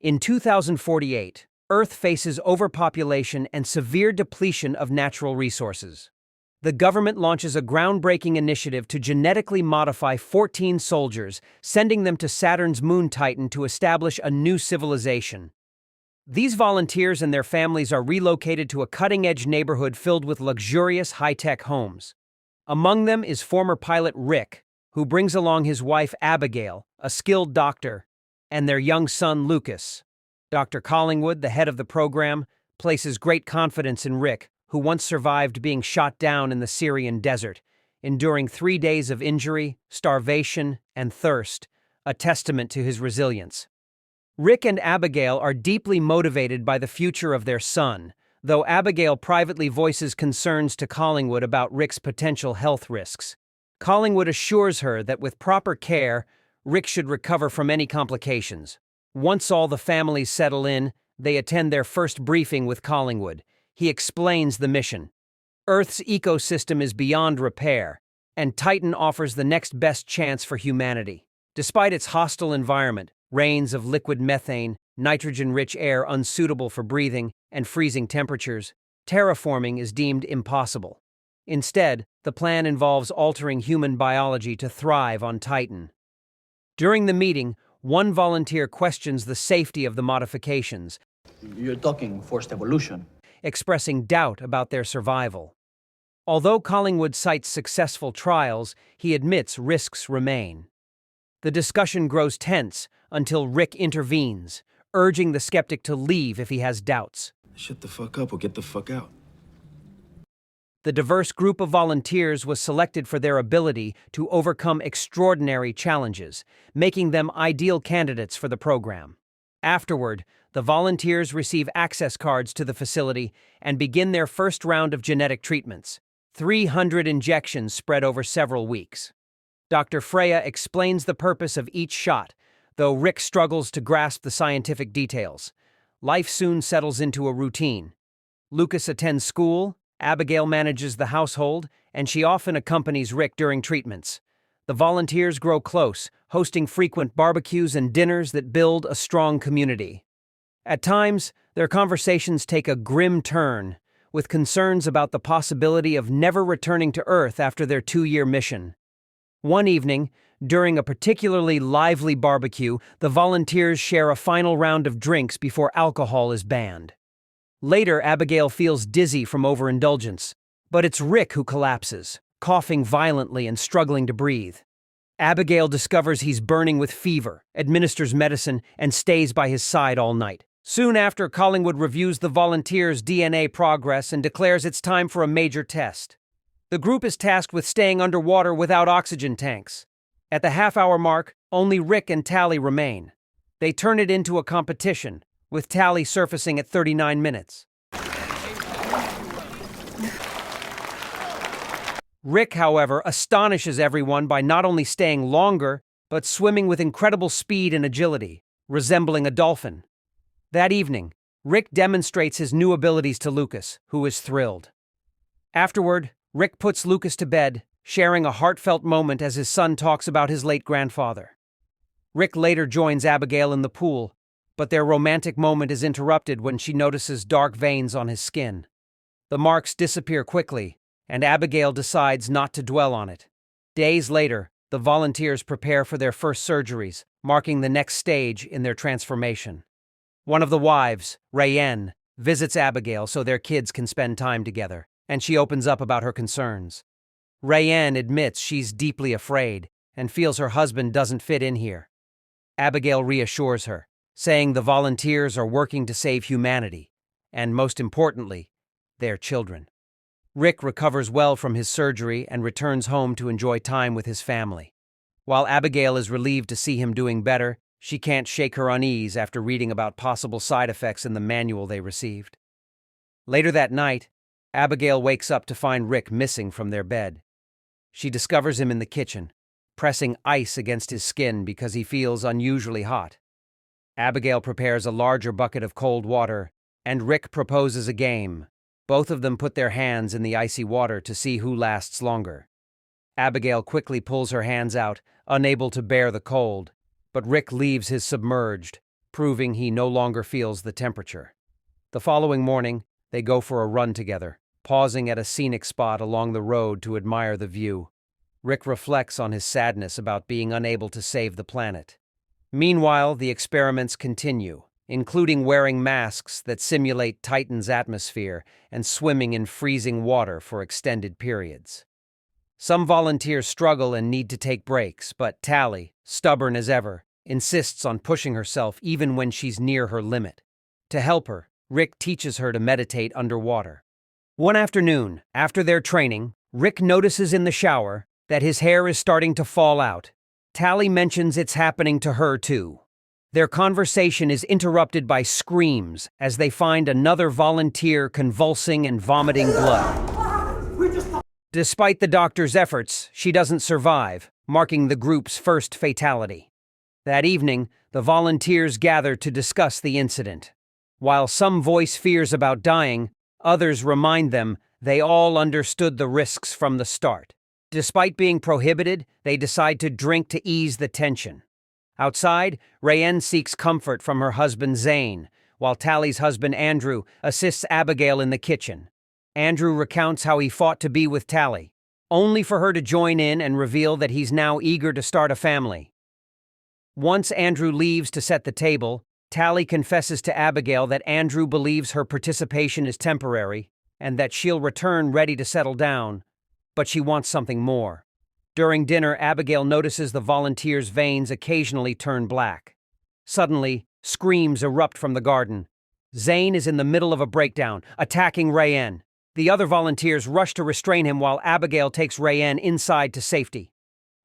In 2048, Earth faces overpopulation and severe depletion of natural resources. The government launches a groundbreaking initiative to genetically modify 14 soldiers, sending them to Saturn's moon Titan to establish a new civilization. These volunteers and their families are relocated to a cutting-edge neighborhood filled with luxurious, high-tech homes. Among them is former pilot Rick, who brings along his wife Abigail, a skilled doctor, and their young son Lucas. Dr. Collingwood, the head of the program, places great confidence in Rick, who once survived being shot down in the Syrian desert, enduring 3 days of injury, starvation, and thirst, a testament to his resilience. Rick and Abigail are deeply motivated by the future of their son, though Abigail privately voices concerns to Collingwood about Rick's potential health risks. Collingwood assures her that with proper care, Rick should recover from any complications. Once all the families settle in, they attend their first briefing with Collingwood. He explains the mission. Earth's ecosystem is beyond repair, and Titan offers the next best chance for humanity. Despite its hostile environment, rains of liquid methane, nitrogen-rich air unsuitable for breathing, and freezing temperatures, terraforming is deemed impossible. Instead, the plan involves altering human biology to thrive on Titan. During the meeting, one volunteer questions the safety of the modifications. You're talking forced evolution. Expressing doubt about their survival. Although Collingwood cites successful trials, he admits risks remain. The discussion grows tense until Rick intervenes, urging the skeptic to leave if he has doubts. Shut the fuck up or get the fuck out. The diverse group of volunteers was selected for their ability to overcome extraordinary challenges, making them ideal candidates for the program. Afterward, the volunteers receive access cards to the facility and begin their first round of genetic treatments, 300 injections spread over several weeks. Dr. Freya explains the purpose of each shot, though Rick struggles to grasp the scientific details. Life soon settles into a routine. Lucas attends school, Abigail manages the household, and she often accompanies Rick during treatments. The volunteers grow close, hosting frequent barbecues and dinners that build a strong community. At times, their conversations take a grim turn, with concerns about the possibility of never returning to Earth after their 2-year mission. One evening, during a particularly lively barbecue, the volunteers share a final round of drinks before alcohol is banned. Later, Abigail feels dizzy from overindulgence, but it's Rick who collapses, coughing violently and struggling to breathe. Abigail discovers he's burning with fever, administers medicine, and stays by his side all night. Soon after, Collingwood reviews the volunteers' DNA progress and declares it's time for a major test. The group is tasked with staying underwater without oxygen tanks. At the half-hour mark, only Rick and Tally remain. They turn it into a competition, with Tally surfacing at 39 minutes. Rick, however, astonishes everyone by not only staying longer, but swimming with incredible speed and agility, resembling a dolphin. That evening, Rick demonstrates his new abilities to Lucas, who is thrilled. Afterward, Rick puts Lucas to bed, sharing a heartfelt moment as his son talks about his late grandfather. Rick later joins Abigail in the pool, but their romantic moment is interrupted when she notices dark veins on his skin. The marks disappear quickly, and Abigail decides not to dwell on it. Days later, the volunteers prepare for their first surgeries, marking the next stage in their transformation. One of the wives, Rayanne, visits Abigail so their kids can spend time together, and she opens up about her concerns. Rayanne admits she's deeply afraid and feels her husband doesn't fit in here. Abigail reassures her, saying the volunteers are working to save humanity, and most importantly, their children. Rick recovers well from his surgery and returns home to enjoy time with his family. While Abigail is relieved to see him doing better, she can't shake her unease after reading about possible side effects in the manual they received. Later that night, Abigail wakes up to find Rick missing from their bed. She discovers him in the kitchen, pressing ice against his skin because he feels unusually hot. Abigail prepares a larger bucket of cold water, and Rick proposes a game. Both of them put their hands in the icy water to see who lasts longer. Abigail quickly pulls her hands out, unable to bear the cold, but Rick leaves his submerged, proving he no longer feels the temperature. The following morning, they go for a run together, pausing at a scenic spot along the road to admire the view. Rick reflects on his sadness about being unable to save the planet. Meanwhile, the experiments continue, including wearing masks that simulate Titan's atmosphere and swimming in freezing water for extended periods. Some volunteers struggle and need to take breaks, but Tally, stubborn as ever, insists on pushing herself even when she's near her limit. To help her, Rick teaches her to meditate underwater. One afternoon, after their training, Rick notices in the shower that his hair is starting to fall out. Tally mentions it's happening to her too. Their conversation is interrupted by screams as they find another volunteer convulsing and vomiting blood. Despite the doctor's efforts, she doesn't survive, marking the group's first fatality. That evening, the volunteers gather to discuss the incident. While some voice fears about dying, others remind them they all understood the risks from the start. Despite being prohibited, they decide to drink to ease the tension. Outside, Rayanne seeks comfort from her husband Zane, while Tally's husband Andrew assists Abigail in the kitchen. Andrew recounts how he fought to be with Tally, only for her to join in and reveal that he's now eager to start a family. Once Andrew leaves to set the table, Tally confesses to Abigail that Andrew believes her participation is temporary and that she'll return ready to settle down, but she wants something more. During dinner, Abigail notices the volunteers' veins occasionally turn black. Suddenly, screams erupt from the garden. Zane is in the middle of a breakdown, attacking Rayanne. The other volunteers rush to restrain him while Abigail takes Rayanne inside to safety.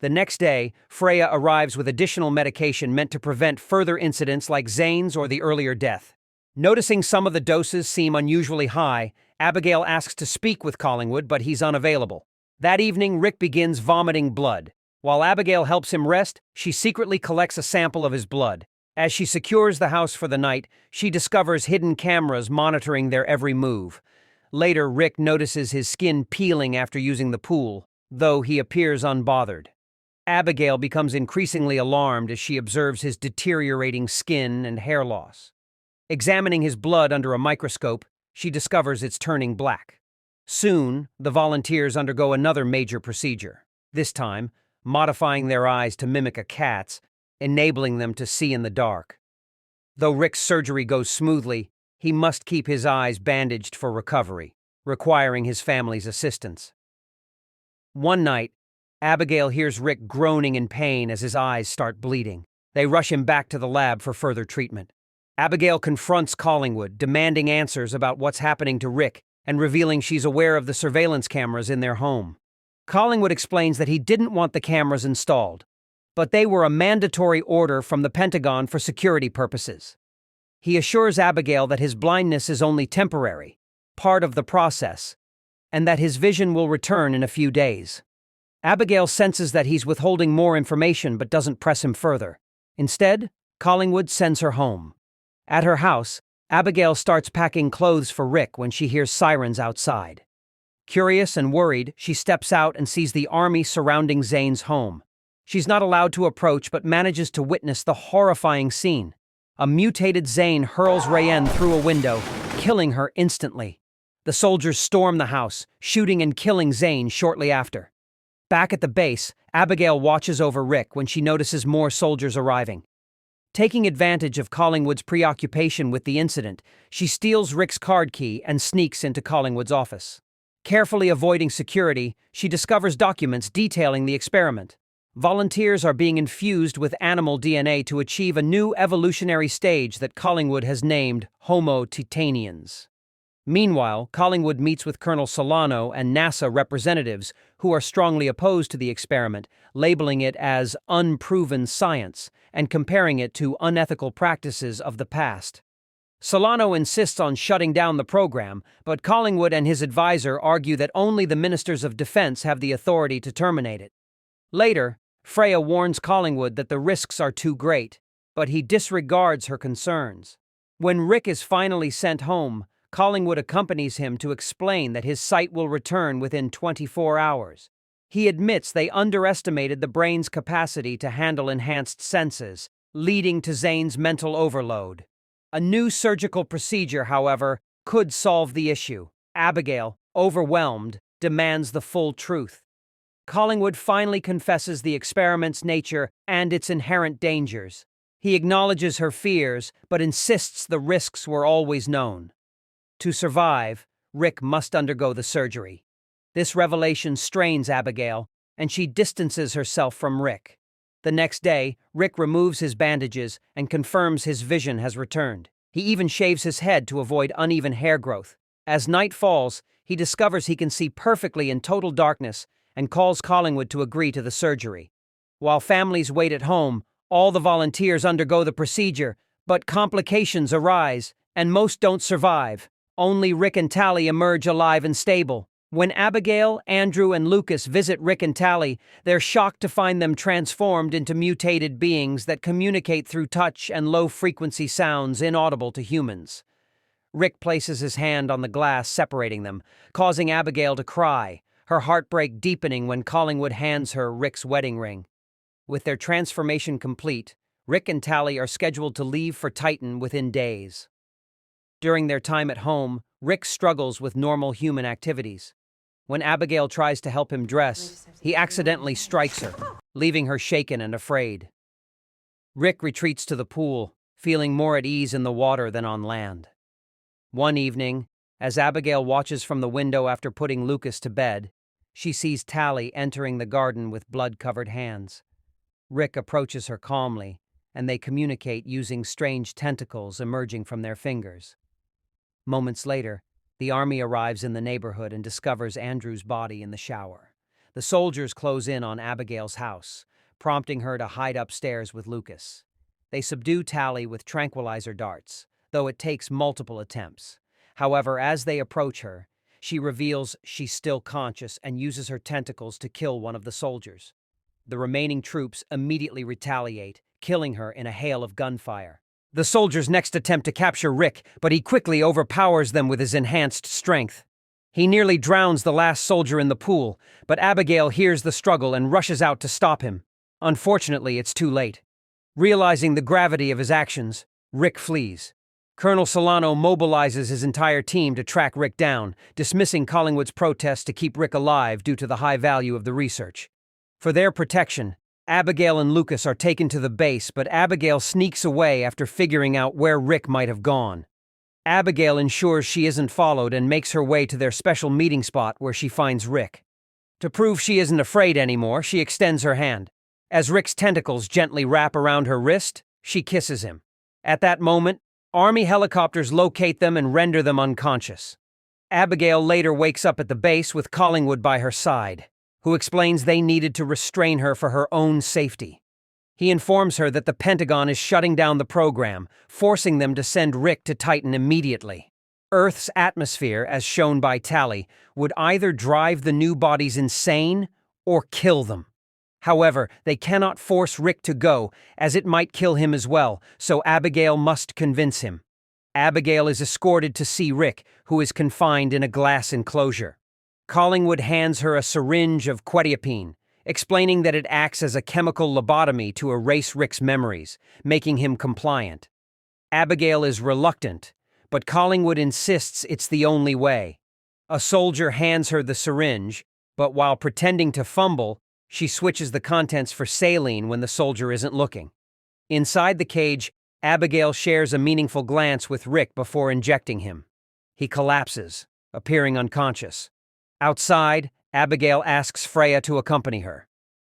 The next day, Freya arrives with additional medication meant to prevent further incidents like Zane's or the earlier death. Noticing some of the doses seem unusually high, Abigail asks to speak with Collingwood, but he's unavailable. That evening, Rick begins vomiting blood. While Abigail helps him rest, she secretly collects a sample of his blood. As she secures the house for the night, she discovers hidden cameras monitoring their every move. Later, Rick notices his skin peeling after using the pool, though he appears unbothered. Abigail becomes increasingly alarmed as she observes his deteriorating skin and hair loss. Examining his blood under a microscope, she discovers it's turning black. Soon, the volunteers undergo another major procedure, this time modifying their eyes to mimic a cat's, enabling them to see in the dark. Though Rick's surgery goes smoothly, he must keep his eyes bandaged for recovery, requiring his family's assistance. One night, Abigail hears Rick groaning in pain as his eyes start bleeding. They rush him back to the lab for further treatment. Abigail confronts Collingwood, demanding answers about what's happening to Rick and revealing she's aware of the surveillance cameras in their home. Collingwood explains that he didn't want the cameras installed, but they were a mandatory order from the Pentagon for security purposes. He assures Abigail that his blindness is only temporary, part of the process, and that his vision will return in a few days. Abigail senses that he's withholding more information but doesn't press him further. Instead, Collingwood sends her home. At her house, Abigail starts packing clothes for Rick when she hears sirens outside. Curious and worried, she steps out and sees the army surrounding Zane's home. She's not allowed to approach but manages to witness the horrifying scene. A mutated Zane hurls Rayanne through a window, killing her instantly. The soldiers storm the house, shooting and killing Zane shortly after. Back at the base, Abigail watches over Rick when she notices more soldiers arriving. Taking advantage of Collingwood's preoccupation with the incident, she steals Rick's card key and sneaks into Collingwood's office. Carefully avoiding security, she discovers documents detailing the experiment. Volunteers are being infused with animal DNA to achieve a new evolutionary stage that Collingwood has named Homo Titanians. Meanwhile, Collingwood meets with Colonel Solano and NASA representatives who are strongly opposed to the experiment, labeling it as unproven science and comparing it to unethical practices of the past. Solano insists on shutting down the program, but Collingwood and his advisor argue that only the ministers of defense have the authority to terminate it. Later, Freya warns Collingwood that the risks are too great, but he disregards her concerns. When Rick is finally sent home, Collingwood accompanies him to explain that his sight will return within 24 hours. He admits they underestimated the brain's capacity to handle enhanced senses, leading to Zane's mental overload. A new surgical procedure, however, could solve the issue. Abigail, overwhelmed, demands the full truth. Collingwood finally confesses the experiment's nature and its inherent dangers. He acknowledges her fears, but insists the risks were always known. To survive, Rick must undergo the surgery. This revelation strains Abigail, and she distances herself from Rick. The next day, Rick removes his bandages and confirms his vision has returned. He even shaves his head to avoid uneven hair growth. As night falls, he discovers he can see perfectly in total darkness and calls Collingwood to agree to the surgery. While families wait at home, all the volunteers undergo the procedure, but complications arise, and most don't survive. Only Rick and Tally emerge alive and stable. When Abigail, Andrew, and Lucas visit Rick and Tally, they're shocked to find them transformed into mutated beings that communicate through touch and low-frequency sounds inaudible to humans. Rick places his hand on the glass separating them, causing Abigail to cry, her heartbreak deepening when Collingwood hands her Rick's wedding ring. With their transformation complete, Rick and Tally are scheduled to leave for Titan within days. During their time at home, Rick struggles with normal human activities. When Abigail tries to help him dress, he accidentally strikes her, leaving her shaken and afraid. Rick retreats to the pool, feeling more at ease in the water than on land. One evening, as Abigail watches from the window after putting Lucas to bed, she sees Tally entering the garden with blood-covered hands. Rick approaches her calmly, and they communicate using strange tentacles emerging from their fingers. Moments later, the army arrives in the neighborhood and discovers Andrew's body in the shower. The soldiers close in on Abigail's house, prompting her to hide upstairs with Lucas. They subdue Tally with tranquilizer darts, though it takes multiple attempts. However, as they approach her, she reveals she's still conscious and uses her tentacles to kill one of the soldiers. The remaining troops immediately retaliate, killing her in a hail of gunfire. The soldiers next attempt to capture Rick, but he quickly overpowers them with his enhanced strength. He nearly drowns the last soldier in the pool, but Abigail hears the struggle and rushes out to stop him. Unfortunately, it's too late. Realizing the gravity of his actions, Rick flees. Colonel Solano mobilizes his entire team to track Rick down, dismissing Collingwood's protest to keep Rick alive due to the high value of the research. For their protection, Abigail and Lucas are taken to the base, but Abigail sneaks away after figuring out where Rick might have gone. Abigail ensures she isn't followed and makes her way to their special meeting spot where she finds Rick. To prove she isn't afraid anymore, she extends her hand. As Rick's tentacles gently wrap around her wrist, she kisses him. At that moment, Army helicopters locate them and render them unconscious. Abigail later wakes up at the base with Collingwood by her side, who explains they needed to restrain her for her own safety. He informs her that the Pentagon is shutting down the program, forcing them to send Rick to Titan immediately. Earth's atmosphere, as shown by Tally, would either drive the new bodies insane or kill them. However, they cannot force Rick to go, as it might kill him as well, so Abigail must convince him. Abigail is escorted to see Rick, who is confined in a glass enclosure. Collingwood hands her a syringe of quetiapine, explaining that it acts as a chemical lobotomy to erase Rick's memories, making him compliant. Abigail is reluctant, but Collingwood insists it's the only way. A soldier hands her the syringe, but while pretending to fumble, she switches the contents for saline when the soldier isn't looking. Inside the cage, Abigail shares a meaningful glance with Rick before injecting him. He collapses, appearing unconscious. Outside, Abigail asks Freya to accompany her.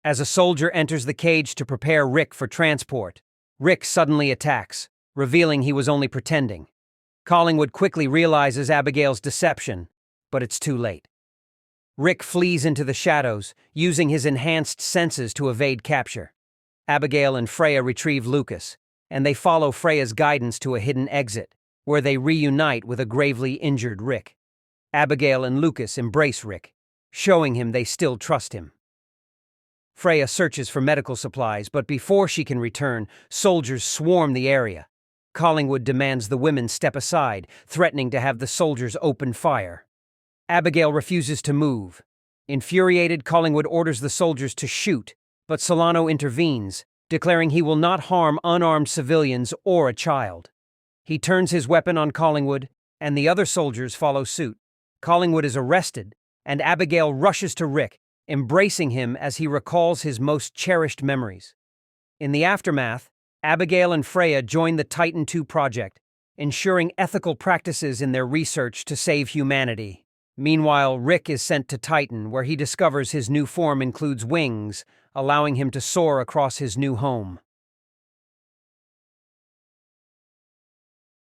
As a soldier enters the cage to prepare Rick for transport, Rick suddenly attacks, revealing he was only pretending. Collingwood quickly realizes Abigail's deception, but it's too late. Rick flees into the shadows, using his enhanced senses to evade capture. Abigail and Freya retrieve Lucas, and they follow Freya's guidance to a hidden exit, where they reunite with a gravely injured Rick. Abigail and Lucas embrace Rick, showing him they still trust him. Freya searches for medical supplies, but before she can return, soldiers swarm the area. Collingwood demands the women step aside, threatening to have the soldiers open fire. Abigail refuses to move. Infuriated, Collingwood orders the soldiers to shoot, but Solano intervenes, declaring he will not harm unarmed civilians or a child. He turns his weapon on Collingwood, and the other soldiers follow suit. Collingwood is arrested, and Abigail rushes to Rick, embracing him as he recalls his most cherished memories. In the aftermath, Abigail and Freya join the Titan II project, ensuring ethical practices in their research to save humanity. Meanwhile, Rick is sent to Titan, where he discovers his new form includes wings, allowing him to soar across his new home.